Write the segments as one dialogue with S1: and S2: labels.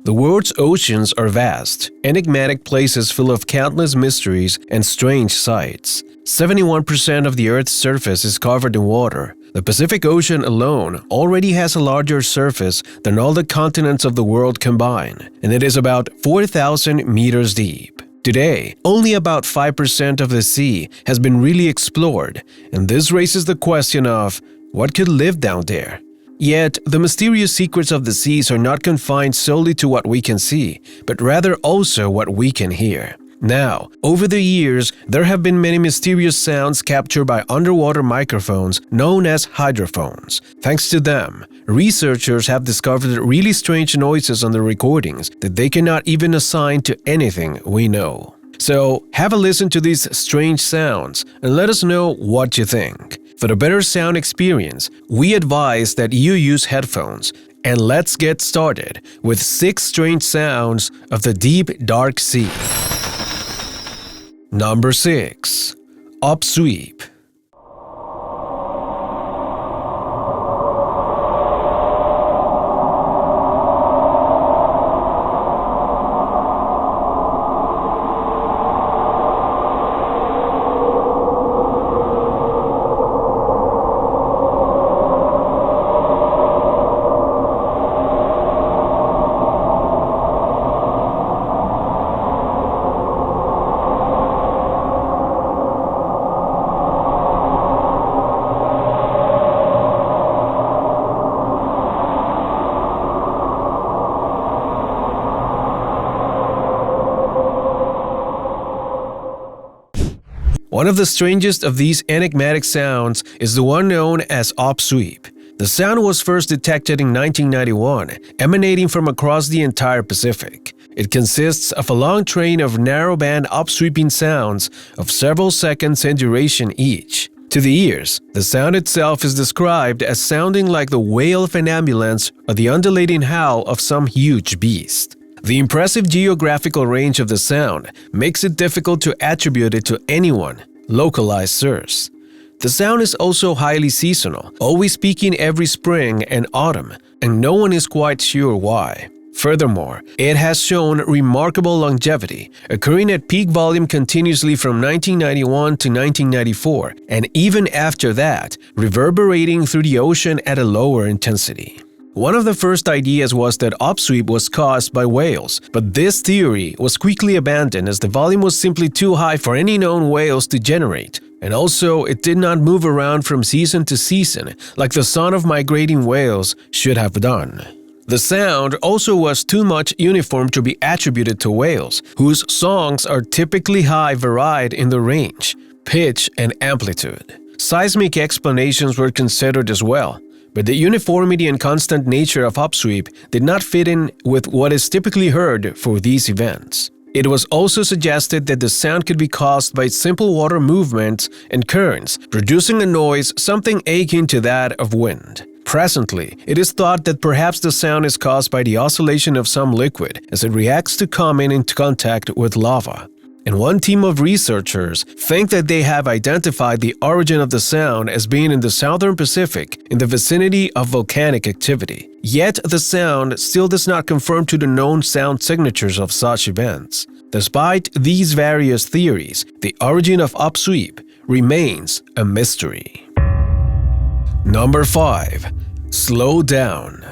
S1: The world's oceans are vast, enigmatic places full of countless mysteries and strange sights. 71% of the Earth's surface is covered in water. The Pacific Ocean alone already has a larger surface than all the continents of the world combined, and it is about 4,000 meters deep. Today, only about 5% of the sea has been really explored, and this raises the question of what could live down there? Yet, the mysterious secrets of the seas are not confined solely to what we can see, but rather also what we can hear. Now, over the years, there have been many mysterious sounds captured by underwater microphones known as hydrophones. Thanks to them, researchers have discovered really strange noises on the recordings that they cannot even assign to anything we know. So, have a listen to these strange sounds and let us know what you think. For a better sound experience, we advise that you use headphones. And let's get started with 6 strange sounds of the deep, dark sea. Number 6. Upsweep. One of the strangest of these enigmatic sounds is the one known as upsweep. The sound was first detected in 1991, emanating from across the entire Pacific. It consists of a long train of narrow-band upsweeping sounds of several seconds in duration each. To the ears, the sound itself is described as sounding like the wail of an ambulance or the undulating howl of some huge beast. The impressive geographical range of the sound makes it difficult to attribute it to anyone localized source. The sound is also highly seasonal, always peaking every spring and autumn, and no one is quite sure why. Furthermore, it has shown remarkable longevity, occurring at peak volume continuously from 1991 to 1994, and even after that, reverberating through the ocean at a lower intensity. One of the first ideas was that upsweep was caused by whales, but this theory was quickly abandoned as the volume was simply too high for any known whales to generate, and also it did not move around from season to season like the song of migrating whales should have done. The sound also was too much uniform to be attributed to whales, whose songs are typically high varied in the range, pitch, and amplitude. Seismic explanations were considered as well, but the uniformity and constant nature of upsweep did not fit in with what is typically heard for these events. It was also suggested that the sound could be caused by simple water movements and currents, producing a noise something akin to that of wind. Presently, it is thought that perhaps the sound is caused by the oscillation of some liquid as it reacts to coming into contact with lava. And one team of researchers think that they have identified the origin of the sound as being in the southern Pacific in the vicinity of volcanic activity. Yet the sound still does not conform to the known sound signatures of such events. Despite these various theories, the origin of upsweep remains a mystery. Number 5. Slow down.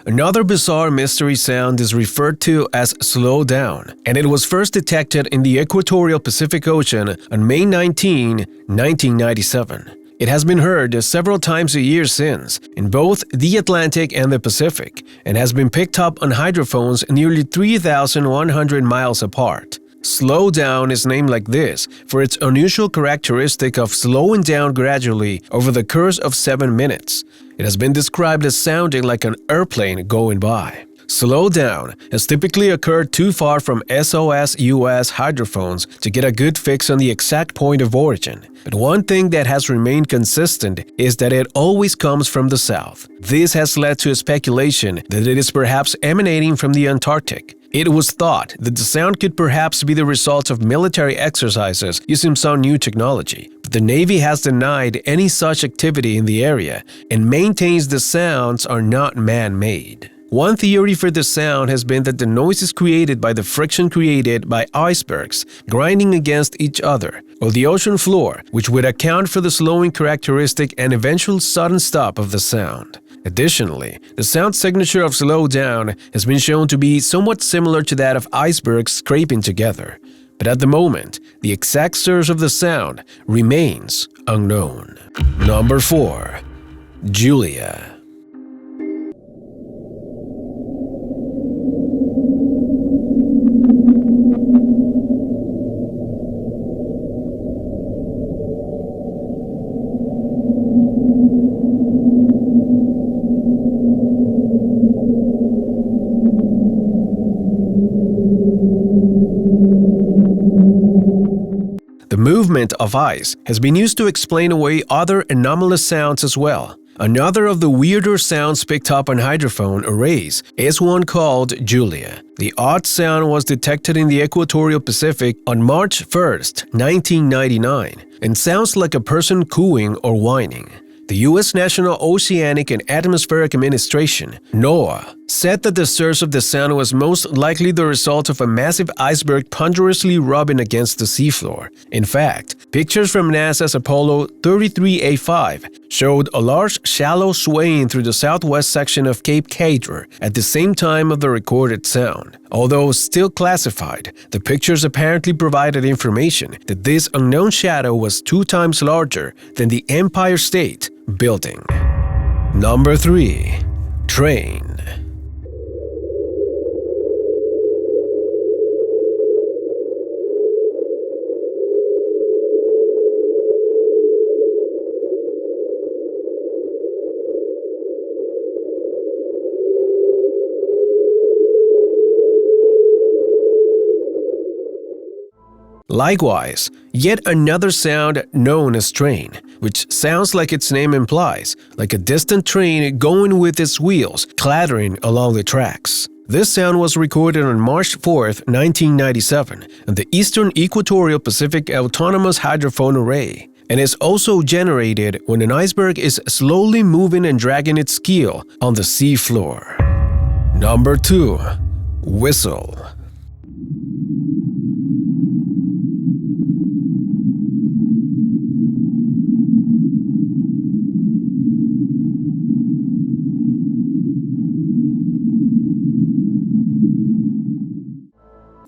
S1: Another bizarre mystery sound is referred to as slow down, and it was first detected in the equatorial Pacific Ocean on May 19, 1997. It has been heard several times a year since, in both the Atlantic and the Pacific, and has been picked up on hydrophones nearly 3,100 miles apart. Slow down is named like this for its unusual characteristic of slowing down gradually over the course of 7 minutes. It has been described as sounding like an airplane going by. Slowdown has typically occurred too far from SOS-US hydrophones to get a good fix on the exact point of origin. But one thing that has remained consistent is that it always comes from the south. This has led to a speculation that it is perhaps emanating from the Antarctic. It was thought that the sound could perhaps be the result of military exercises using some new technology, but the Navy has denied any such activity in the area and maintains the sounds are not man-made. One theory for the sound has been that the noise is created by the friction created by icebergs grinding against each other, or the ocean floor, which would account for the slowing characteristic and eventual sudden stop of the sound. Additionally, the sound signature of slowdown has been shown to be somewhat similar to that of icebergs scraping together. But at the moment, the exact source of the sound remains unknown. Number 4. Julia. The movement of ice has been used to explain away other anomalous sounds as well. Another of the weirder sounds picked up on hydrophone arrays is one called Julia. The odd sound was detected in the equatorial Pacific on March 1st, 1999, and sounds like a person cooing or whining. The U.S. National Oceanic and Atmospheric Administration, NOAA, said that the source of the sound was most likely the result of a massive iceberg ponderously rubbing against the seafloor. In fact, pictures from NASA's Apollo 33A5 showed a large shallow swaying through the southwest section of Cape Cadre at the same time of the recorded sound. Although still classified, the pictures apparently provided information that this unknown shadow was 2 times larger than the Empire State Building. Number 3. Train. Likewise, yet another sound known as train, which sounds like its name implies, like a distant train going with its wheels clattering along the tracks. This sound was recorded on March 4th, 1997, in the Eastern Equatorial Pacific Autonomous Hydrophone Array, and is also generated when an iceberg is slowly moving and dragging its keel on the sea floor. Number 2. Whistle.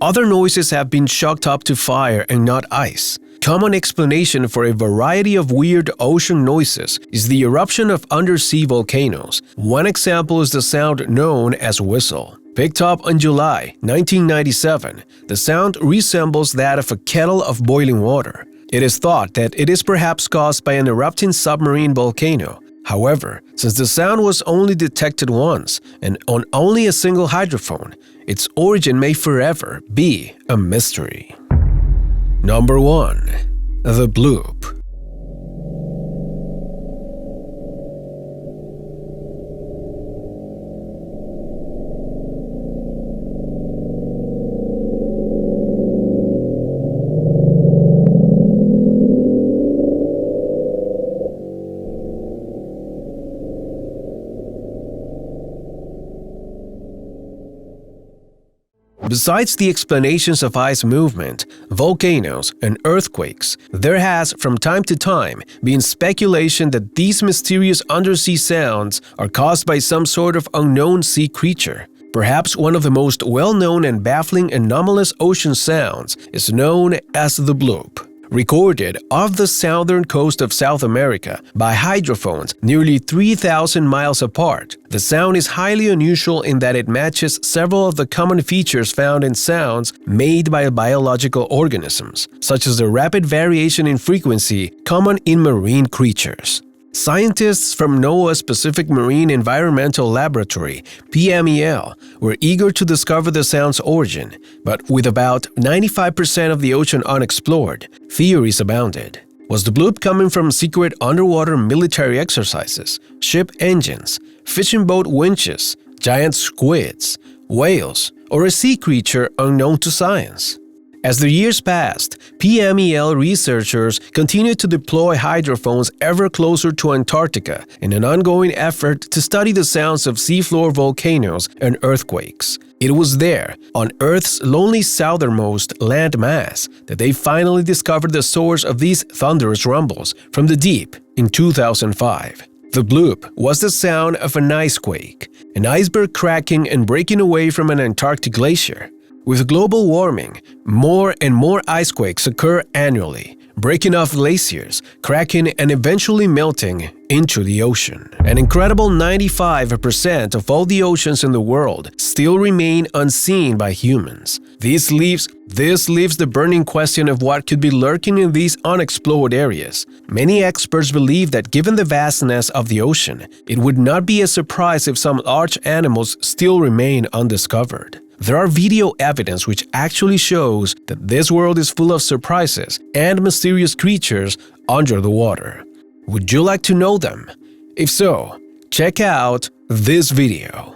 S1: Other noises have been chalked up to fire and not ice. Common explanation for a variety of weird ocean noises is the eruption of undersea volcanoes. One example is the sound known as whistle. Picked up in July 1997, the sound resembles that of a kettle of boiling water. It is thought that it is perhaps caused by an erupting submarine volcano. However, since the sound was only detected once and on only a single hydrophone, its origin may forever be a mystery. Number 1. The Bloop. Besides the explanations of ice movement, volcanoes, and earthquakes, there has, from time to time, been speculation that these mysterious undersea sounds are caused by some sort of unknown sea creature. Perhaps one of the most well-known and baffling anomalous ocean sounds is known as the bloop. Recorded off the southern coast of South America by hydrophones nearly 3,000 miles apart, the sound is highly unusual in that it matches several of the common features found in sounds made by biological organisms, such as the rapid variation in frequency common in marine creatures. Scientists from NOAA's Pacific Marine Environmental Laboratory, PMEL, were eager to discover the sound's origin, but with about 95% of the ocean unexplored, theories abounded. Was the bloop coming from secret underwater military exercises, ship engines, fishing boat winches, giant squids, whales, or a sea creature unknown to science? As the years passed, PMEL researchers continued to deploy hydrophones ever closer to Antarctica in an ongoing effort to study the sounds of seafloor volcanoes and earthquakes. It was there, on Earth's lonely southernmost land mass, that they finally discovered the source of these thunderous rumbles from the deep in 2005. The bloop was the sound of an icequake, an iceberg cracking and breaking away from an Antarctic glacier. With global warming, more and more icequakes occur annually, breaking off glaciers, cracking and eventually melting into the ocean. An incredible 95% of all the oceans in the world still remain unseen by humans. This leaves the burning question of what could be lurking in these unexplored areas. Many experts believe that given the vastness of the ocean, it would not be a surprise if some large animals still remain undiscovered. There are video evidence which actually shows that this world is full of surprises and mysterious creatures under the water. Would you like to know them? If so, check out this video.